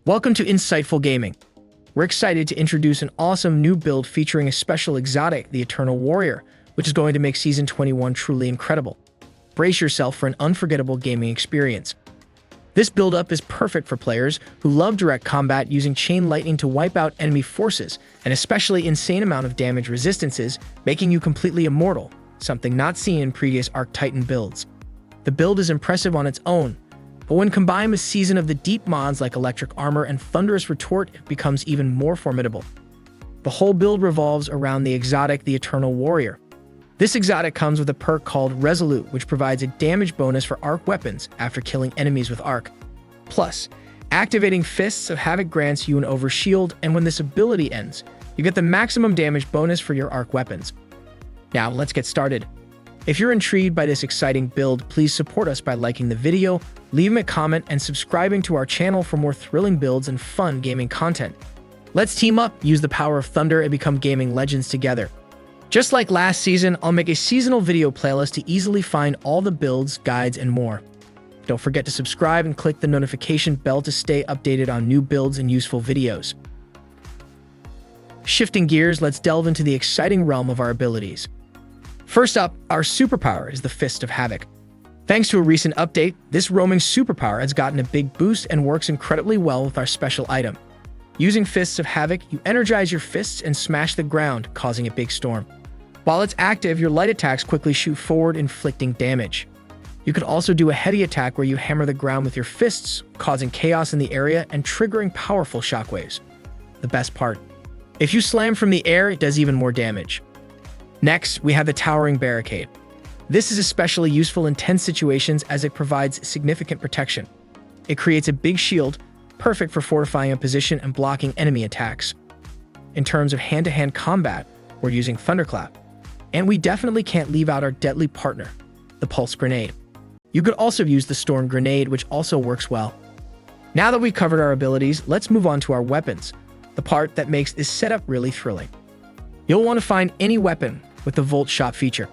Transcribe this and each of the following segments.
Welcome to Insightful Gaming. We're excited to introduce an awesome new build featuring a special exotic, the Eternal Warrior, which is going to make Season 21 truly incredible. Brace yourself for an unforgettable gaming experience. This build-up is perfect for players who love direct combat using chain lightning to wipe out enemy forces, and especially insane amount of damage resistances, making you completely immortal, something not seen in previous Arc Titan builds. The build is impressive on its own, but when combined with Season of the Deep mods like Electric Armor and Thunderous Retort, it becomes even more formidable. The whole build revolves around the exotic, the Eternal Warrior. This exotic comes with a perk called Resolute, which provides a damage bonus for arc weapons after killing enemies with arc. Plus, activating Fists of Havoc grants you an overshield, and when this ability ends, you get the maximum damage bonus for your arc weapons. Now, let's get started. If you're intrigued by this exciting build, please support us by liking the video, leaving a comment, and subscribing to our channel for more thrilling builds and fun gaming content. Let's team up, use the power of Thunder, and become gaming legends together. Just like last season, I'll make a seasonal video playlist to easily find all the builds, guides, and more. Don't forget to subscribe and click the notification bell to stay updated on new builds and useful videos. Shifting gears, let's delve into the exciting realm of our abilities. First up, our superpower is the Fist of Havoc. Thanks to a recent update, this roaming superpower has gotten a big boost and works incredibly well with our special item. Using Fists of Havoc, you energize your fists and smash the ground, causing a big storm. While it's active, your light attacks quickly shoot forward, inflicting damage. You could also do a heady attack where you hammer the ground with your fists, causing chaos in the area and triggering powerful shockwaves. The best part, if you slam from the air, it does even more damage. Next, we have the Towering Barricade. This is especially useful in tense situations as it provides significant protection. It creates a big shield, perfect for fortifying a position and blocking enemy attacks. In terms of hand-to-hand combat, we're using Thunderclap. And we definitely can't leave out our deadly partner, the Pulse Grenade. You could also use the Storm Grenade, which also works well. Now that we've covered our abilities, let's move on to our weapons, the part that makes this setup really thrilling. You'll want to find any weapon with the Volt Shot feature.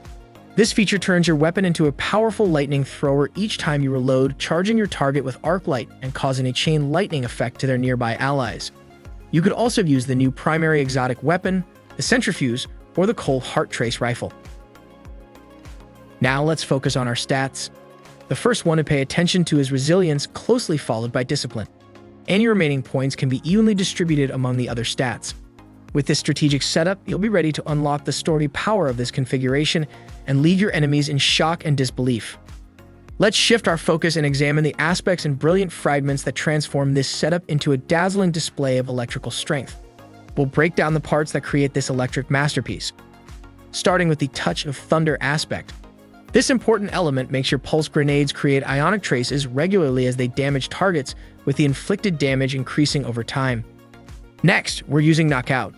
This feature turns your weapon into a powerful lightning thrower each time you reload, charging your target with arc light and causing a chain lightning effect to their nearby allies. You could also use the new primary exotic weapon, the Centrifuge, or the Cold Heart Trace rifle. Now let's focus on our stats. The first one to pay attention to is Resilience, closely followed by Discipline. Any remaining points can be evenly distributed among the other stats. With this strategic setup, you'll be ready to unlock the story power of this configuration and leave your enemies in shock and disbelief. Let's shift our focus and examine the aspects and brilliant fragments that transform this setup into a dazzling display of electrical strength. We'll break down the parts that create this electric masterpiece. Starting with the Touch of Thunder aspect. This important element makes your pulse grenades create ionic traces regularly as they damage targets, with the inflicted damage increasing over time. Next, we're using Knockout.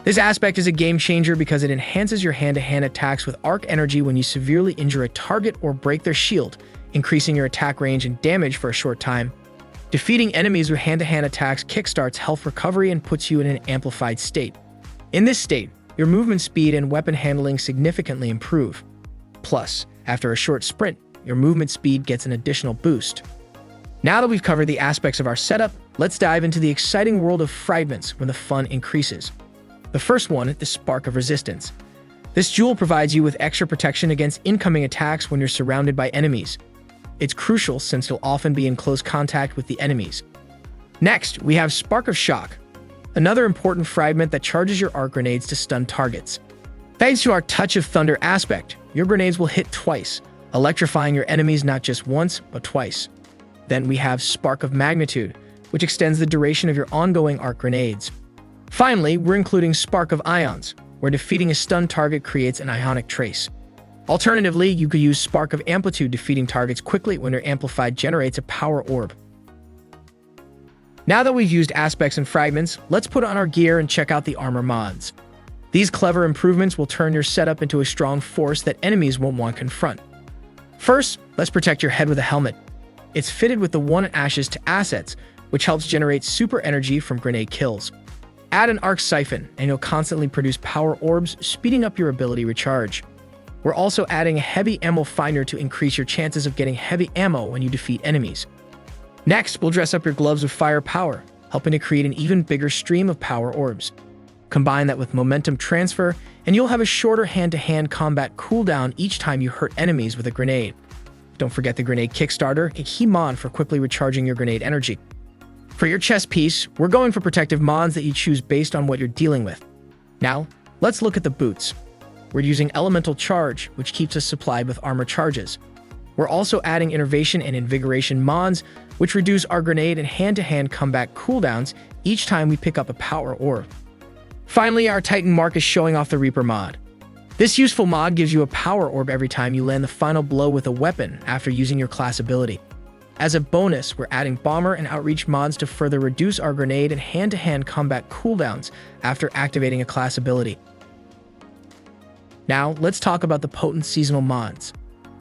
This aspect is a game changer because it enhances your hand-to-hand attacks with arc energy when you severely injure a target or break their shield, increasing your attack range and damage for a short time. Defeating enemies with hand-to-hand attacks kickstarts health recovery and puts you in an amplified state. In this state, your movement speed and weapon handling significantly improve. Plus, after a short sprint, your movement speed gets an additional boost. Now that we've covered the aspects of our setup, let's dive into the exciting world of Fragments where the fun increases. The first one is the Spark of Resistance. This jewel provides you with extra protection against incoming attacks when you're surrounded by enemies. It's crucial since you'll often be in close contact with the enemies. Next, we have Spark of Shock, another important fragment that charges your arc grenades to stun targets. Thanks to our Touch of Thunder aspect, your grenades will hit twice, electrifying your enemies not just once, but twice. Then we have Spark of Magnitude, which extends the duration of your ongoing arc grenades. Finally, we're including Spark of Ions, where defeating a stunned target creates an ionic trace. Alternatively, you could use Spark of Amplitude, defeating targets quickly when your amplified generates a power orb. Now that we've used aspects and fragments, let's put on our gear and check out the armor mods. These clever improvements will turn your setup into a strong force that enemies won't want to confront. First, let's protect your head with a helmet. It's fitted with the 1 Ashes to Assets, which helps generate super energy from grenade kills. Add an Arc Siphon, and you'll constantly produce power orbs, speeding up your ability recharge. We're also adding a heavy ammo finder to increase your chances of getting heavy ammo when you defeat enemies. Next, we'll dress up your gloves with firepower, helping to create an even bigger stream of power orbs. Combine that with momentum transfer, and you'll have a shorter hand-to-hand combat cooldown each time you hurt enemies with a grenade. Don't forget the grenade Kickstarter, a key mod for quickly recharging your grenade energy. For your chest piece, we're going for protective mods that you choose based on what you're dealing with. Now, let's look at the boots. We're using Elemental Charge, which keeps us supplied with armor charges. We're also adding Innervation and Invigoration mods, which reduce our grenade and hand-to-hand combat cooldowns each time we pick up a power orb. Finally, our Titan Mark is showing off the Reaper mod. This useful mod gives you a power orb every time you land the final blow with a weapon after using your class ability. As a bonus, we're adding Bomber and Outreach mods to further reduce our grenade and hand-to-hand combat cooldowns after activating a class ability. Now, let's talk about the potent seasonal mods.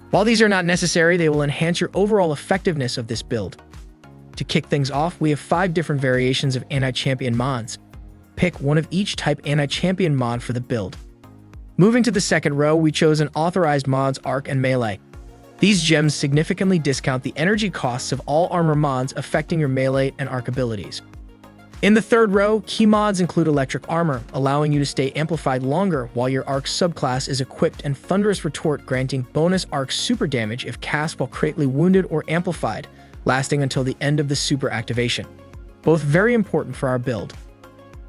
While these are not necessary, they will enhance your overall effectiveness of this build. To kick things off, we have 5 different variations of anti-champion mods. Pick one of each type anti-champion mod for the build. Moving to the second row, we chose an authorized mods Arc and Melee. These gems significantly discount the energy costs of all armor mods affecting your Melee and Arc abilities. In the third row, key mods include Electric Armor, allowing you to stay amplified longer while your Arc subclass is equipped, and Thunderous Retort, granting bonus Arc super damage if cast while critically wounded or amplified, lasting until the end of the super activation. Both very important for our build.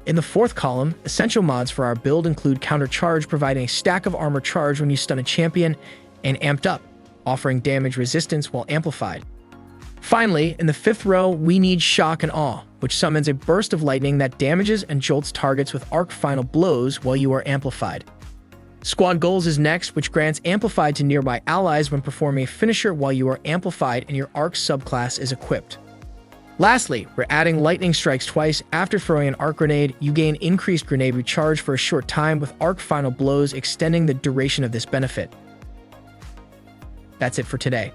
In the fourth column, essential mods for our build include Counter Charge, providing a stack of armor charge when you stun a champion, and Amped Up, offering damage resistance while amplified. Finally, in the fifth row, we need Shock and Awe, which summons a burst of lightning that damages and jolts targets with arc final blows while you are amplified. Squad Goals is next, which grants amplified to nearby allies when performing a finisher while you are amplified and your arc subclass is equipped. Lastly, we're adding Lightning Strikes twice. After throwing an arc grenade, you gain increased grenade recharge for a short time, with arc final blows extending the duration of this benefit. That's it for today.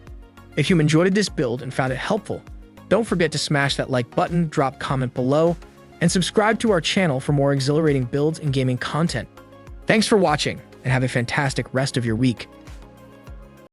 If you enjoyed this build and found it helpful, don't forget to smash that like button, drop comment below, and subscribe to our channel for more exhilarating builds and gaming content. Thanks for watching, and have a fantastic rest of your week.